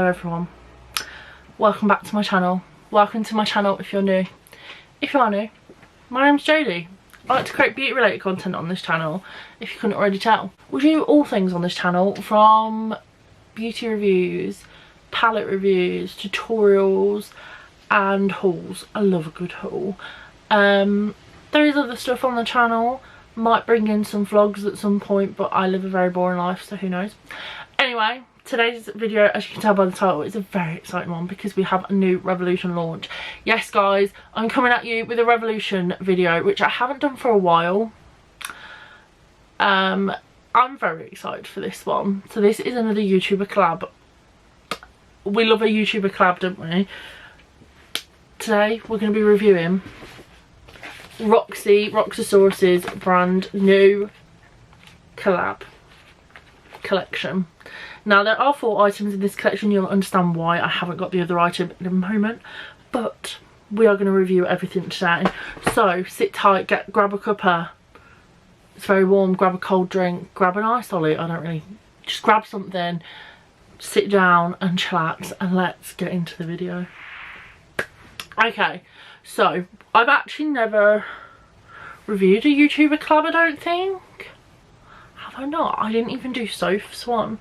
Hello everyone, welcome back to my channel. Welcome to my channel if you're new. If you are new, my name's Jodie. I like to create beauty related content on this channel, if you couldn't already tell. We do all things on this channel, from beauty reviews, palette reviews, tutorials and hauls. I love a good haul. There is other stuff on the channel, might bring in some vlogs at some point, but I live a very boring life, so who knows. Anyway, today's video, as you can tell by the title, is a very exciting one because we have a new Revolution launch. Yes guys, I'm coming at you with a Revolution video, which I haven't done for a while. I'm very excited for this one. So this is another YouTuber collab. We love a YouTuber collab, don't we? Today we're going to be reviewing Roxxsaurus's brand new collab collection. Now there are 4 items in this collection. You'll understand why I haven't got the other item in a moment, but we are going to review everything today. So sit tight, grab a cuppa. It's very warm. Grab a cold drink, grab an ice lolly. I don't really, just grab something, sit down and chillax, and let's get into the video. Okay, so I've actually never reviewed a YouTuber collab, I don't think. Have I not? I didn't even do Soph's one.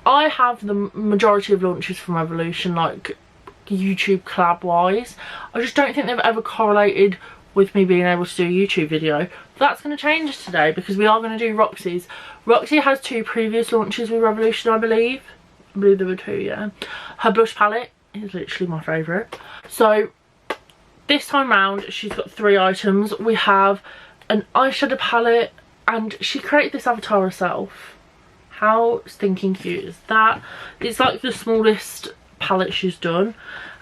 I have the majority of launches from Revolution, like YouTube collab wise. I just don't think they've ever correlated with me being able to do a YouTube video. That's going to change today because we are going to do Roxy's. Roxy has 2 previous launches with Revolution, I believe. I believe there were 2, yeah. Her blush palette is literally my favourite. So this time round she's got 3 items. We have an eyeshadow palette, and she created this avatar herself. How stinking cute is that? It's like the smallest palette she's done.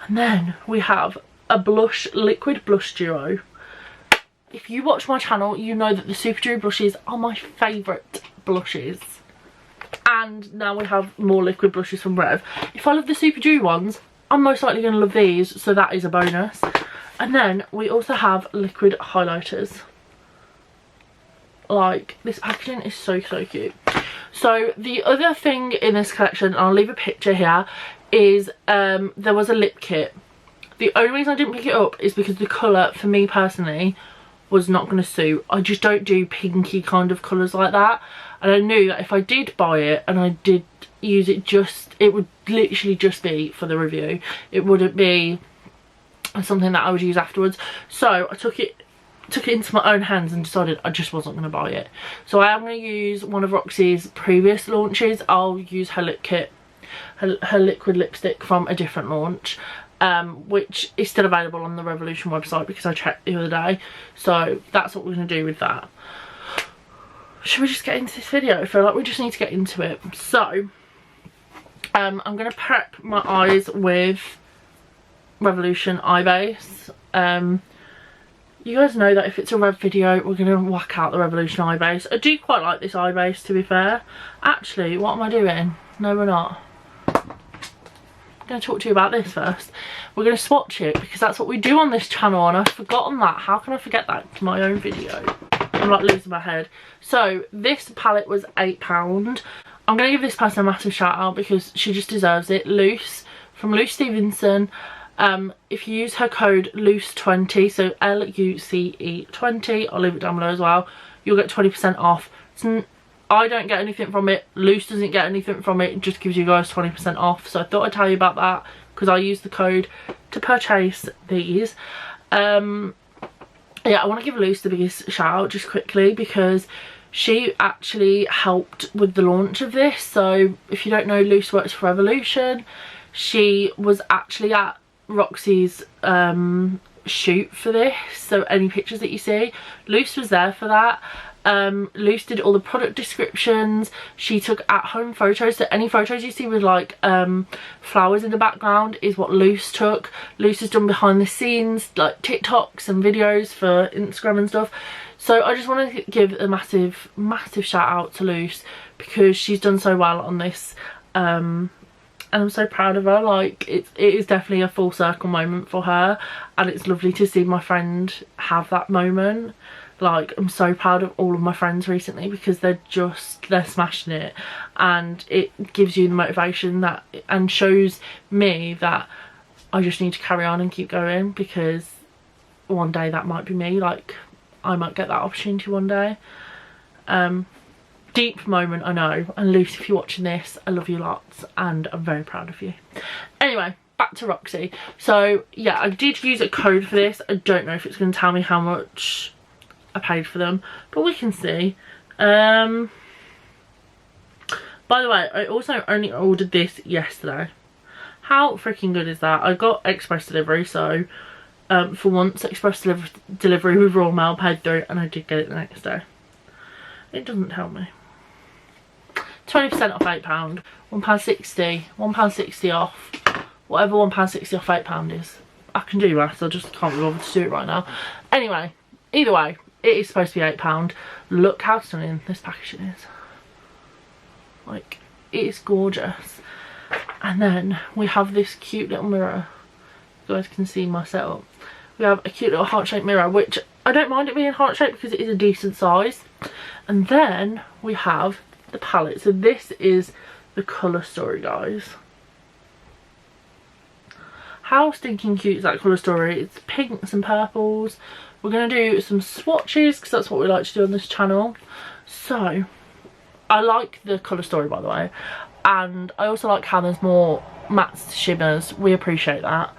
And then we have a liquid blush duo. If you watch my channel, you know that the Super Dewy blushes are my favourite blushes. And now we have more liquid blushes from Rev. If I love the Super Dewy ones, I'm most likely going to love these, so that is a bonus. And then we also have liquid highlighters. Like, this packaging is so cute. So the other thing in this collection, and I'll leave a picture here, is there was a lip kit. The only reason I didn't pick it up is because the colour, for me personally, was not going to suit. I just don't do pinky kind of colours like that. And I knew that if I did buy it and I did use it, it would literally just be for the review. It wouldn't be something that I would use afterwards. So I took it into my own hands and decided I just wasn't going to buy it. So I am going to use one of Roxy's previous launches. I'll use her lip kit, her liquid lipstick from a different launch, which is still available on the Revolution website because I checked the other day. So that's what we're going to do with that. Should we just get into this video? I feel like we just need to get into it. So I'm going to prep my eyes with Revolution eye base. You guys know that if it's a Rev video, we're going to whack out the Revolution eye base. I do quite like this eye base, to be fair. Actually, what am I doing? No, we're not. I'm going to talk to you about this first. We're going to swatch it because that's what we do on this channel, and I've forgotten that. How can I forget that? It's my own video. I'm like losing my head. So this palette was £8. I'm going to give this person a massive shout out because she just deserves it. Luce, from Luce Stevenson. If you use her code LUCE20, so LUCE20, I'll leave it down below as well, you'll get 20% off. I don't get anything from it, Luce doesn't get anything from it, it just gives you guys 20% off. So I thought I'd tell you about that because I used the code to purchase these. Yeah, I want to give Luce the biggest shout out just quickly because she actually helped with the launch of this. So if you don't know, Luce works for Revolution. She was actually at Roxy's shoot for this, so any pictures that you see, Luce was there for that. Luce did all the product descriptions. She took at-home photos, so any photos you see with like flowers in the background is what Luce took. Luce has done behind the scenes like TikToks and videos for Instagram and stuff. So I just want to give a massive shout out to Luce because she's done so well on this, and I'm so proud of her. Like it is definitely a full circle moment for her, and it's lovely to see my friend have that moment. Like, I'm so proud of all of my friends recently because they're smashing it, and it gives you the motivation that, and shows me that I just need to carry on and keep going, because one day that might be me. Like, I might get that opportunity one day. Deep moment, I know. And Luce, if you're watching this, I love you lots and I'm very proud of you. Anyway, back to Roxi. So yeah, I did use a code for this. I don't know if it's going to tell me how much I paid for them, but we can see. By the way, I also only ordered this yesterday. How freaking good is that? I got express delivery, so for once express delivery with Royal Mail paid through, and I did get it the next day. It doesn't tell me. 20% off £8, £1.60, £1.60 off, whatever £1.60 off £8 is. I can do that, I just can't be bothered to do it right now. Anyway, either way, it is supposed to be £8. Look how stunning this packaging is. Like, it is gorgeous. And then we have this cute little mirror. You guys can see my setup. We have a cute little heart-shaped mirror, which I don't mind it being heart-shaped because it is a decent size. And then we have the palette. So this is the colour story, guys. How stinking cute is that colour story? It's pinks and purples. We're going to do some swatches because that's what we like to do on this channel. So I like the colour story, by the way, and I also like how there's more mattes to shimmers. We appreciate that.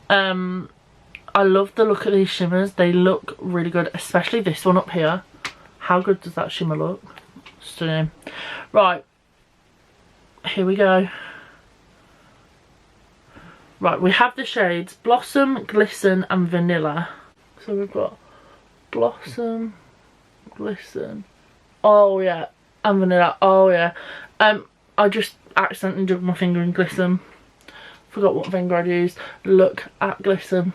I love the look of these shimmers. They look really good, especially this one up here. How good does that shimmer look? Stunning. Right, here we go. Right, we have the shades Blossom, Glisten and Vanilla. So we've got Blossom, Glisten, oh yeah, and Vanilla, oh yeah. I just accidentally dug my finger in Glisten. Forgot what finger I'd used. Look at Glisten.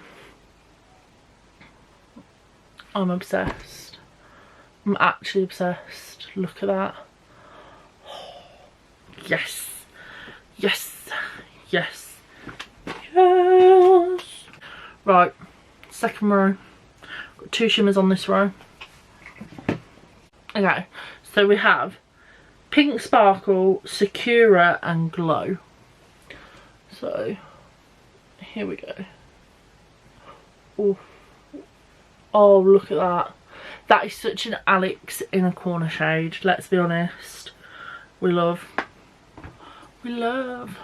I'm obsessed. I'm actually obsessed. Look at that. Yes. Yes. Yes. Yes. Right. Second row. Got 2 shimmers on this row. Okay. So we have Pink Sparkle, Sakura and Glow. So here we go. Oh. Oh, look at that. That is such an Alix in a corner shade, let's be honest. We love. We love.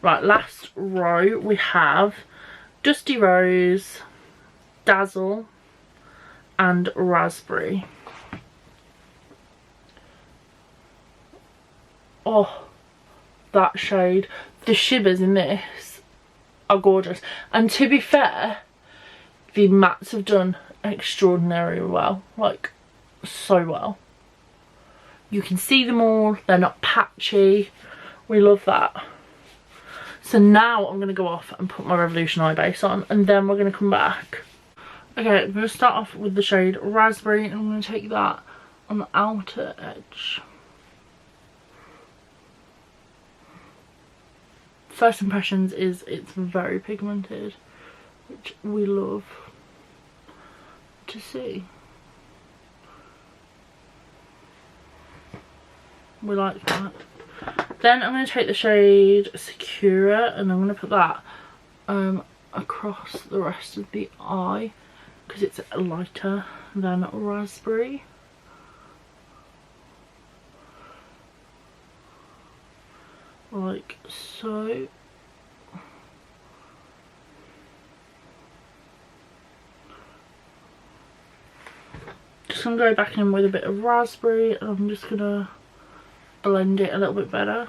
Right, last row we have Dusty Rose, Dazzle and Raspberry. Oh, that shade. The shimmers in this are gorgeous. And to be fair, the mattes have done extraordinarily well. Like, so well. You can see them all. They're not patchy. We love that. So now I'm going to go off and put my Revolution eye base on, and then we're going to come back. Okay, I'm going to start off with the shade Raspberry, and I'm going to take that on the outer edge. First impressions is it's very pigmented, which we love to see. We like that. Then I'm going to take the shade Sakura and I'm going to put that across the rest of the eye because it's lighter than Raspberry. Like so. Just going to go back in with a bit of Raspberry and I'm just going to blend it a little bit better.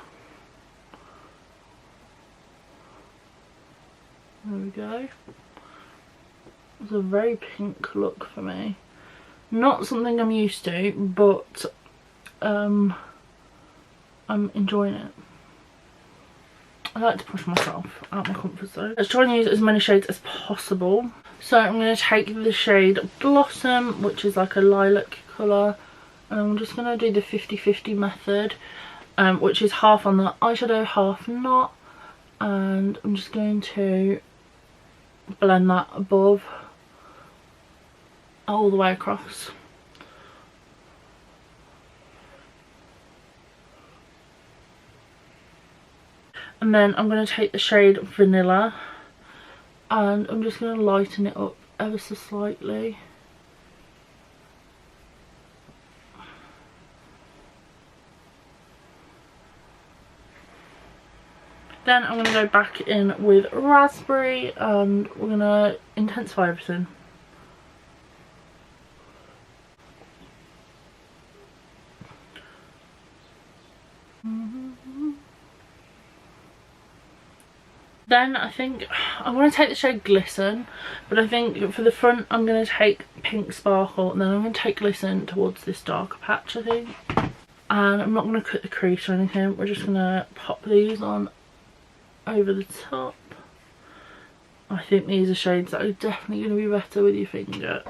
There we go. It's a very pink look for me. Not something I'm used to, but I'm enjoying it. I like to push myself out my comfort zone. Let's try and use as many shades as possible. So I'm going to take the shade Blossom, which is like a lilac colour, and I'm just going to do the 50-50 method, which is half on the eyeshadow, half not, and I'm just going to blend that above all the way across. And then I'm going to take the shade Vanilla and I'm just going to lighten it up ever so slightly. Then I'm going to go back in with Raspberry and we're going to intensify everything. Then I think I'm going to take the shade Glisten, but I think for the front I'm going to take Pink Sparkle and then I'm going to take Glisten towards this darker patch, I think. And I'm not going to cut the crease or anything, we're just going to pop these on over the top. I think these are shades that are definitely going to be better with your finger.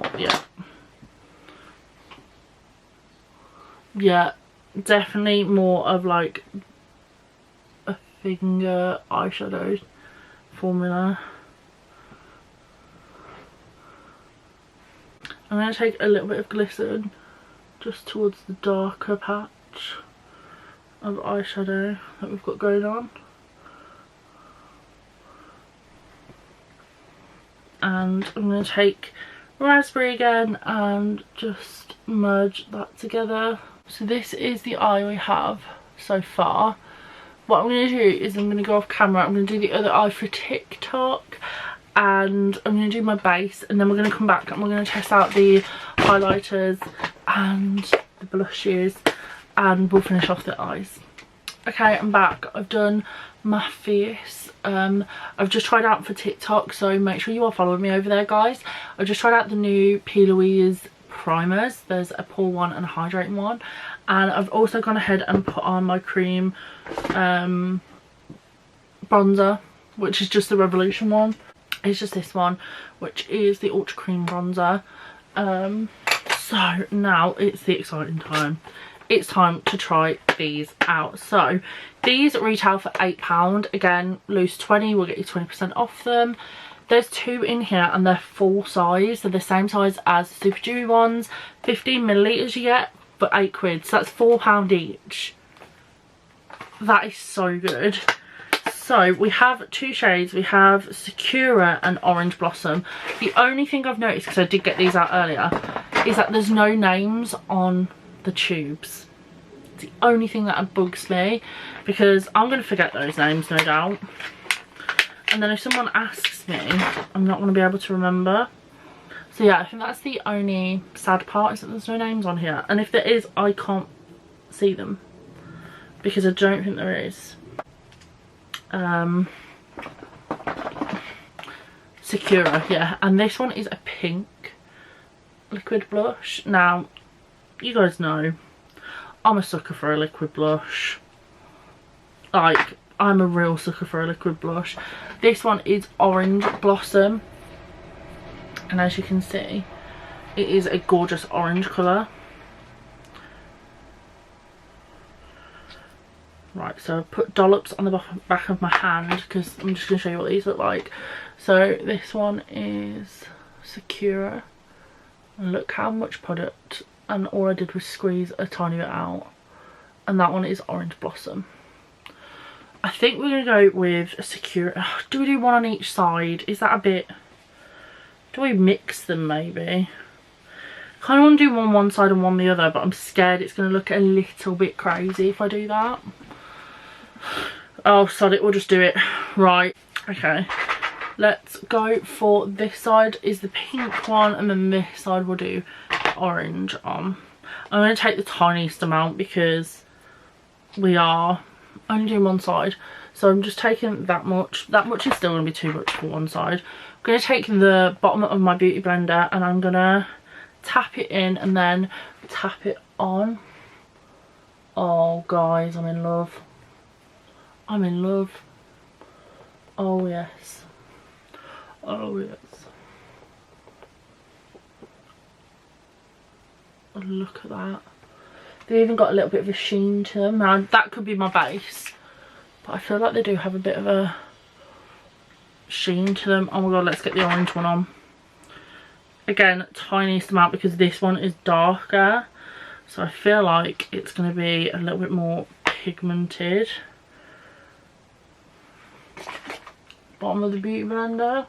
Yeah, definitely more of like a finger eyeshadow formula. I'm going to take a little bit of Glisten just towards the darker patch of eyeshadow that we've got going on. And I'm going to take Raspberry again and just merge that together. So this is the eye we have so far. What I'm going to do is I'm going to go off camera, I'm going to do the other eye for TikTok and I'm going to do my base and then we're going to come back and we're going to test out the highlighters and the blushes and we'll finish off the eyes. Okay, I'm back. I've done my face. I've just tried out for TikTok, so make sure you are following me over there, guys. I've just tried out the new P. Louise primers. There's a pore one and a hydrating one, and I've also gone ahead and put on my cream bronzer, which is just the Revolution one. It's just this one, which is the Ultra Cream Bronzer. So now it's the exciting time. It's time to try these out. So these retail for £8. Again, loose 20 will get you 20% off them. There's two in here and they're full size. They're the same size as the Super Dewy ones. 15 millilitres you get for £8. So that's £4 each. That is so good. So we have two shades. We have Sakura and Orange Blossom. The only thing I've noticed, because I did get these out earlier, is that there's no names on the tubes. It's the only thing that bugs me, because I'm going to forget those names, no doubt. And then if someone asks me, I'm not going to be able to remember. So yeah, I think that's the only sad part, is that there's no names on here. And if there is, I can't see them, because I don't think there is. Sakura, yeah. And this one is a pink liquid blush. Now, you guys know I'm a sucker for a liquid blush. Like, I'm a real sucker for a liquid blush. This one is Orange Blossom, and as you can see, it is a gorgeous orange colour. Right, so I've put dollops on the back of my hand because I'm just going to show you what these look like. So this one is Sakura, and look how much product, and all I did was squeeze a tiny bit out. And that one is Orange Blossom. I think we're going to go with Sakura. Do we do one on each side? Is that a bit... Do we mix them maybe? Kind of want to do one side and one the other, but I'm scared it's going to look a little bit crazy if I do that. Oh, sod it, we'll just do it. Right, okay. Let's go for this side is the pink one, and then this side we'll do orange on. I'm going to take the tiniest amount because we are only doing one side. So I'm just taking that much. That much is still going to be too much for one side. I'm going to take the bottom of my beauty blender and I'm going to tap it in and then tap it on. Oh guys, I'm in love. I'm in love. Oh yes. Oh yes. Oh, look at that. They even got a little bit of a sheen to them. Now that could be my base, but I feel like they do have a bit of a sheen to them. Oh my god, let's get the orange one on. Again, tiniest amount because this one is darker. So I feel like it's going to be a little bit more pigmented. Bottom of the beauty blender.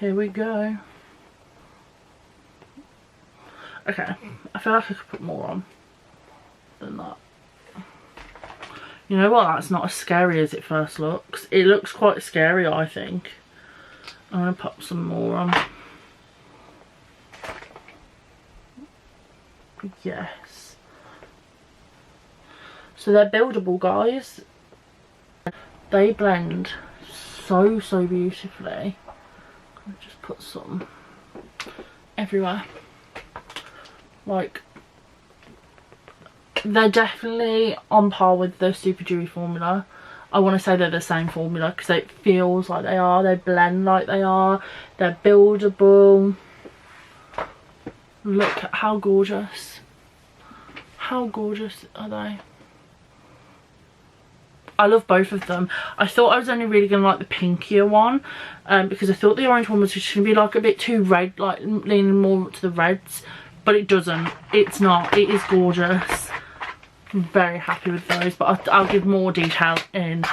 Here we go. Okay, I feel like I could put more on than that. You know what, that's not as scary as it first looks. It looks quite scary, I think. I'm going to pop some more on. Yes. So they're buildable, guys. They blend so beautifully. I'll just put some everywhere. Like, they're definitely on par with the Super Dewy formula. I want to say they're the same formula because it feels like they are. They blend like they are. They're buildable. Look at how gorgeous. How gorgeous are they? I love both of them. I thought I was only really going to like the pinkier one because I thought the orange one was just going to be like a bit too red, like leaning more to the reds. But it doesn't. It's not. It is gorgeous. I'm very happy with those. But I'll give more detail in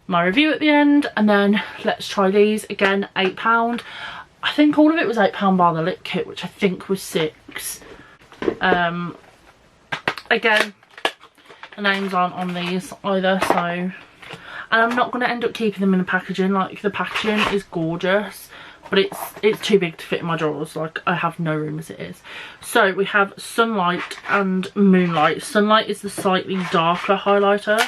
my review at the end. And then let's try these. Again, £8. I think all of it was £8 bar the lip kit, which I think was £6. Again, the names aren't on these either, so, and I'm not going to end up keeping them in the packaging. Like, the packaging is gorgeous, but it's too big to fit in my drawers. Like, I have no room as it is. So we have Sunlight and Moonlight. Sunlight is the slightly darker highlighter.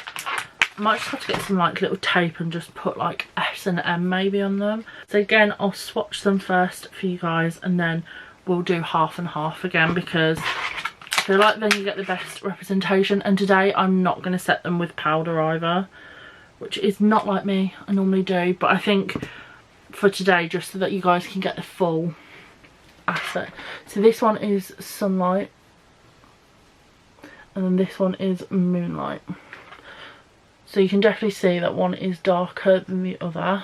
I might just have to get some like little tape and just put like S and M maybe on them. So again, I'll swatch them first for you guys, and then we'll do half and half again because I feel like then you get the best representation. And today I'm not going to set them with powder either, which is not like me. I normally do, but I think for today, just so that you guys can get the full asset. So this one is Sunlight, and then this one is Moonlight. So you can definitely see that one is darker than the other.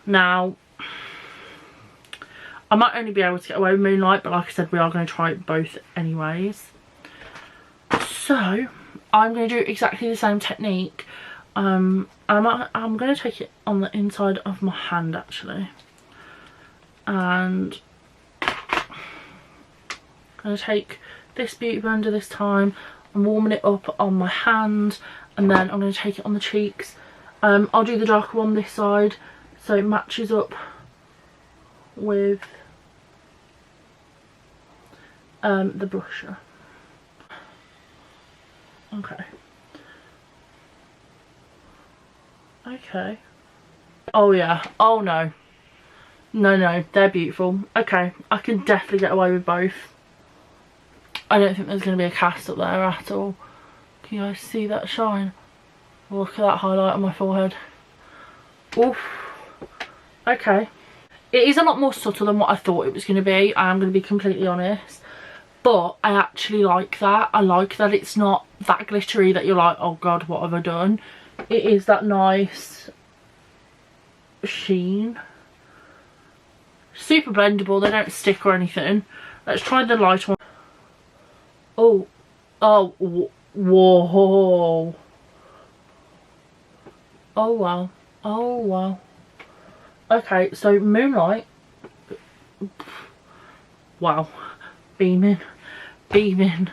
Now, I might only be able to get away with Moonlight, but like I said, we are going to try it both anyways. So I'm going to do exactly the same technique. I'm going to take it on the inside of my hand actually, and I'm going to take this beauty blender this time. I'm warming it up on my hand, and then I'm going to take it on the cheeks. I'll do the darker one this side so it matches up with the blusher. Okay. Okay. Oh yeah. Oh no. No, they're beautiful. Okay, I can definitely get away with both. I don't think there's going to be a cast up there at all. Can you guys see that shine? Look at that highlight on my forehead. Oof. Okay. It is a lot more subtle than what I thought it was going to be. I am going to be completely honest. But I actually like that. I like that it's not that glittery that you're like, oh god, what have I done? It is that nice sheen. Super blendable. They don't stick or anything. Let's try the light one. Oh. Oh. Whoa. Oh wow. Oh wow. Okay, so Moonlight. Wow. Beaming. Beaming.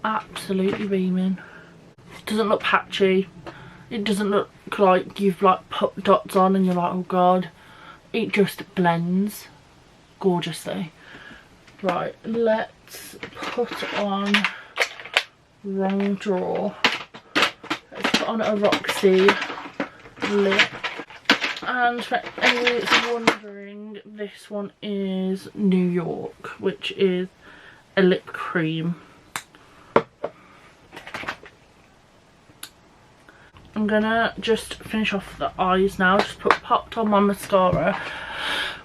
Absolutely beaming. Doesn't look patchy. It doesn't look like you've like put dots on and you're like, oh god. It just blends gorgeously. Right, let's put on wrong drawer. Let's put on a Roxi lip. And for anyone that's wondering, this one is New York, which is a lip cream. I'm gonna just finish off the eyes now. Just popped on my mascara.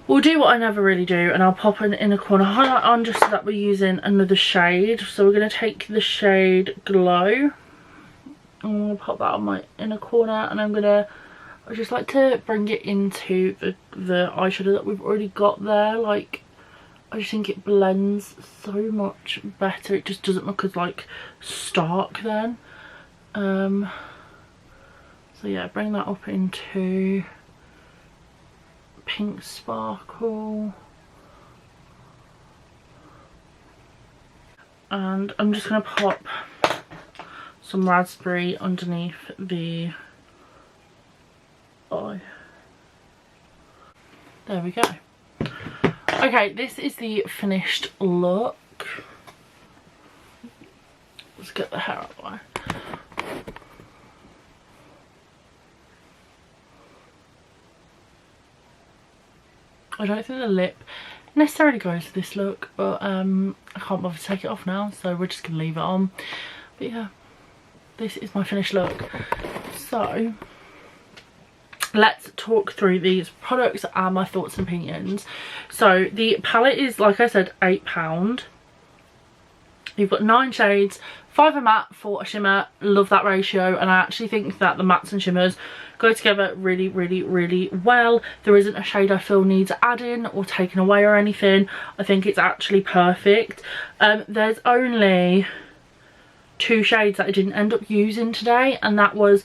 We'll do what I never really do, and I'll pop an inner corner highlight on just so that we're using another shade. So we're gonna take the shade Glow. I'm going to pop that on my inner corner, and I just like to bring it into the eyeshadow that we've already got there. Like, I just think it blends so much better. It just doesn't look as like stark then. So yeah, bring that up into Pink Sparkle. And I'm just going to pop some raspberry underneath the eye. There we go. Okay, this is the finished look. Let's get the hair out of the way. I don't think the lip necessarily goes to this look, but I can't bother to take it off now, so we're just gonna leave it on. But yeah, this is my finished look. So let's talk through these products and my thoughts and opinions. So the palette is, like I said, £8. You've got 9 shades, 5 are matte, 4 are shimmer. Love that ratio, and I actually think that the mattes and shimmers go together really, really, really well. There isn't a shade I feel needs adding or taken away or anything. I think it's actually perfect. There's only 2 shades that I didn't end up using today, and that was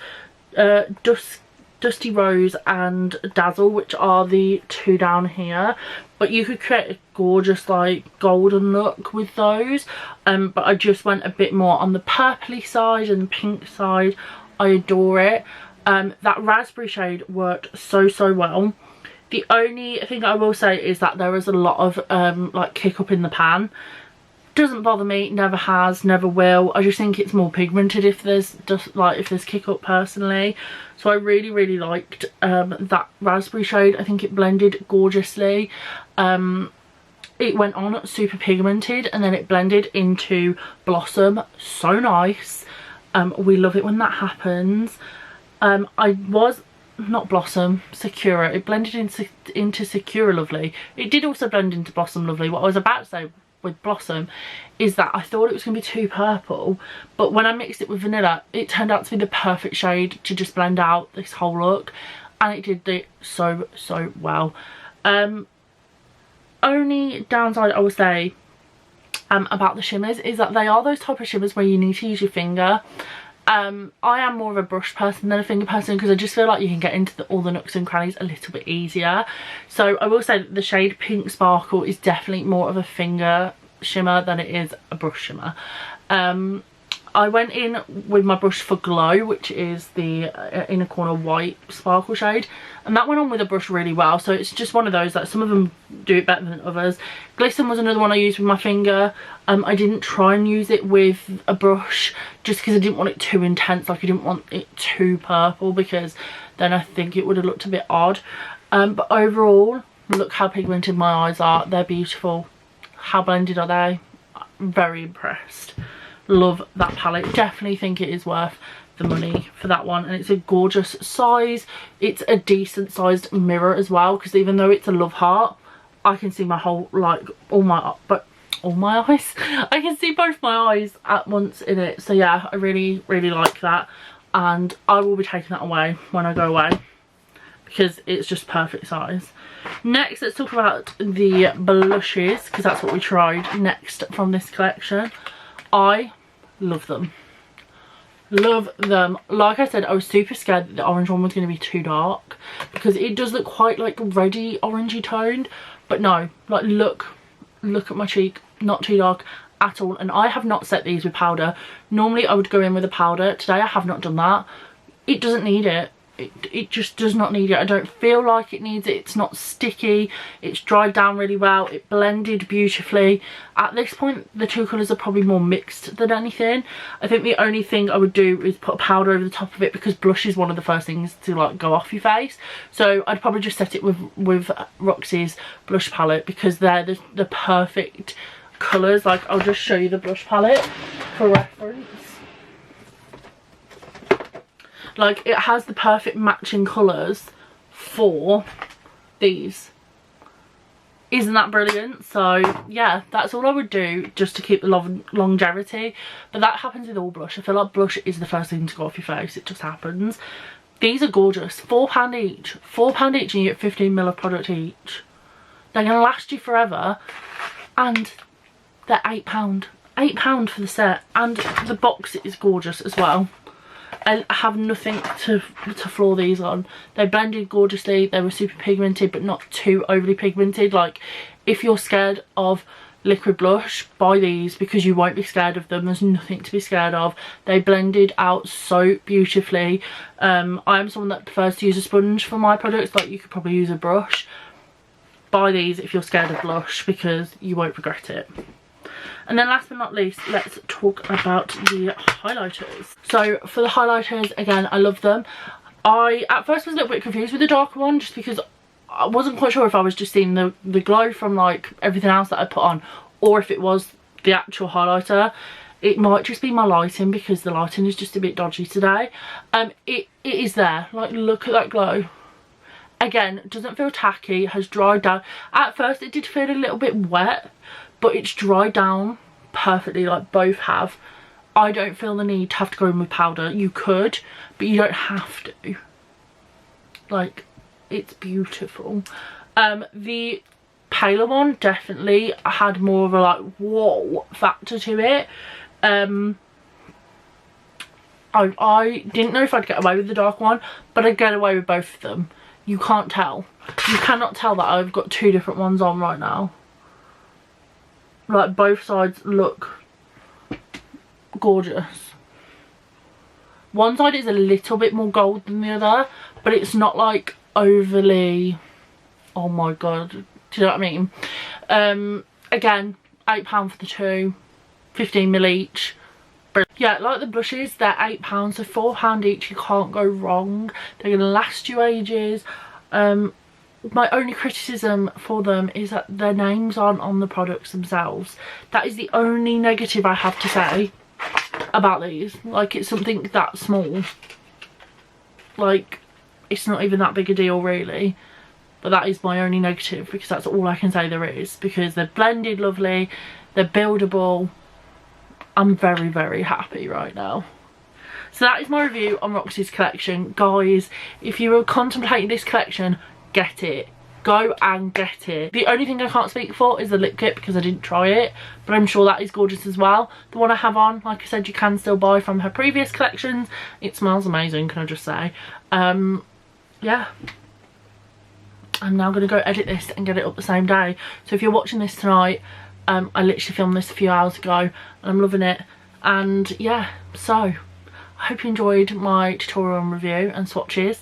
Dusty Rose and Dazzle, which are the 2 down here. But you could create a gorgeous like golden look with those, but I just went a bit more on the purpley side and the pink side. I adore it. That raspberry shade worked so well. The only thing I will say is that there is a lot of like kick up in the pan. Doesn't bother me, never has, never will. I just think it's more pigmented if there's kick up personally. So I really liked that raspberry shade. I think it blended gorgeously. It went on super pigmented and then it blended into Blossom. So nice. We love it when that happens. Not Blossom, Sakura. It blended into Sakura Lovely. It did also blend into Blossom Lovely. What I was about to say with Blossom is that I thought it was going to be too purple, but when I mixed it with vanilla, it turned out to be the perfect shade to just blend out this whole look, and it did it so well. Only downside I would say about the shimmers is that they are those type of shimmers where you need to use your finger. I am more of a brush person than a finger person, because I just feel like you can get into all the nooks and crannies a little bit easier. So I will say that the shade Pink Sparkle is definitely more of a finger shimmer than it is a brush shimmer. I went in with my brush for Glow, which is the inner corner white sparkle shade, and that went on with a brush really well. So it's just one of those that some of them do it better than others. Glisten was another one I used with my finger. I didn't try and use it with a brush just because I didn't want it too intense. Like, I didn't want it too purple, because then I think it would have looked a bit odd. But overall, look how pigmented my eyes are. They're beautiful. How blended are they? I'm very impressed. Love that palette. Definitely think it is worth the money for that one, and it's a gorgeous size. It's a decent sized mirror as well, because even though it's a love heart, I can see my whole, like, all my eyes. I can see both my eyes at once in it. So yeah, I really like that, and I will be taking that away when I go away because it's just perfect size. Next, let's talk about the blushes, because that's what we tried next from this collection. I love them. Love them. Like I said, I was super scared that the orange one was going to be too dark, because it does look quite like reddy orangey toned, but no, like look at my cheek, not too dark at all. And I have not set these with powder. Normally I would go in with a powder. Today I have not done that. It doesn't need it. It just does not need it. I don't feel like it needs it. It's not sticky. It's dried down really well. It blended beautifully. At this point, the 2 colours are probably more mixed than anything. I think the only thing I would do is put a powder over the top of it, because blush is one of the first things to like go off your face. So I'd probably just set it with Roxy's blush palette, because they're the perfect colours. Like, I'll just show you the blush palette for reference. Like, it has the perfect matching colours for these. Isn't that brilliant? So yeah, that's all I would do just to keep the longevity. But that happens with all blush. I feel like blush is the first thing to go off your face. It just happens. These are gorgeous. £4 each. £4 each and you get 15ml of product each. They're going to last you forever. And they're £8. £8 for the set. And the box is gorgeous as well. I have nothing to flaw these on. They blended gorgeously. They were super pigmented but not too overly pigmented. Like, if you're scared of liquid blush, buy these because you won't be scared of them. There's nothing to be scared of. They blended out so beautifully. I am someone that prefers to use a sponge for my products. Like, you could probably use a brush. Buy these if you're scared of blush because you won't regret it. And then last but not least, let's talk about the highlighters. So for the highlighters, again, I love them. I at first was a little bit confused with the darker one just because I wasn't quite sure if I was just seeing the glow from like everything else that I put on or if it was the actual highlighter. It might just be my lighting because the lighting is just a bit dodgy today. It is there. Like, look at that glow. Again, doesn't feel tacky, has dried down. At first it did feel a little bit wet, but it's dried down perfectly, like both have. I don't feel the need to have to go in with powder. You could, but you don't have to. Like, it's beautiful. The paler one definitely had more of a like whoa factor to it. I didn't know if I'd get away with the dark one, but I'd get away with both of them. You can't tell. You cannot tell that I've got two different ones on right now. Like, both sides look gorgeous. One side is a little bit more gold than the other, but it's not like overly, oh my god, do you know what I mean? Again, £8 for the two, 15ml each. But yeah, like the blushes, they're £8, so £4 each. You can't go wrong. They're gonna last you ages. My only criticism for them is that their names aren't on the products themselves. That is the only negative I have to say about these. Like, it's something that small. Like, it's not even that big a deal really. But that is my only negative because that's all I can say there is. Because they're blended lovely, they're buildable. I'm very, very happy right now. So that is my review on Roxy's collection. Guys, if you were contemplating this collection, get it. Go and get it. The only thing I can't speak for is the lip kit because I didn't try it, but I'm sure that is gorgeous as well. The one I have on, like I said, you can still buy from her previous collections. It smells amazing, can I just say. Yeah. I'm now going to go edit this and get it up the same day. So if you're watching this tonight, I literally filmed this a few hours ago and I'm loving it. And yeah, so I hope you enjoyed my tutorial and review and swatches.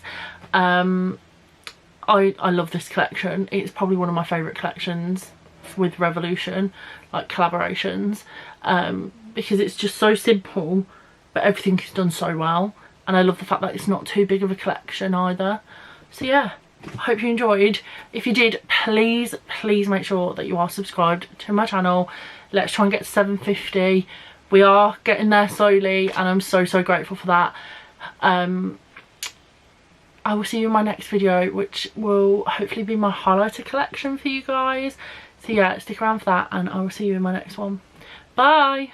I love this collection. It's probably one of my favourite collections with Revolution, like collaborations, because it's just so simple but everything is done so well, and I love the fact that it's not too big of a collection either. So yeah, I hope you enjoyed. If you did, please make sure that you are subscribed to my channel. Let's try and get to 750. We are getting there slowly and I'm so grateful for that. I will see you in my next video, which will hopefully be my highlighter collection for you guys. So yeah, stick around for that and I will see you in my next one. Bye!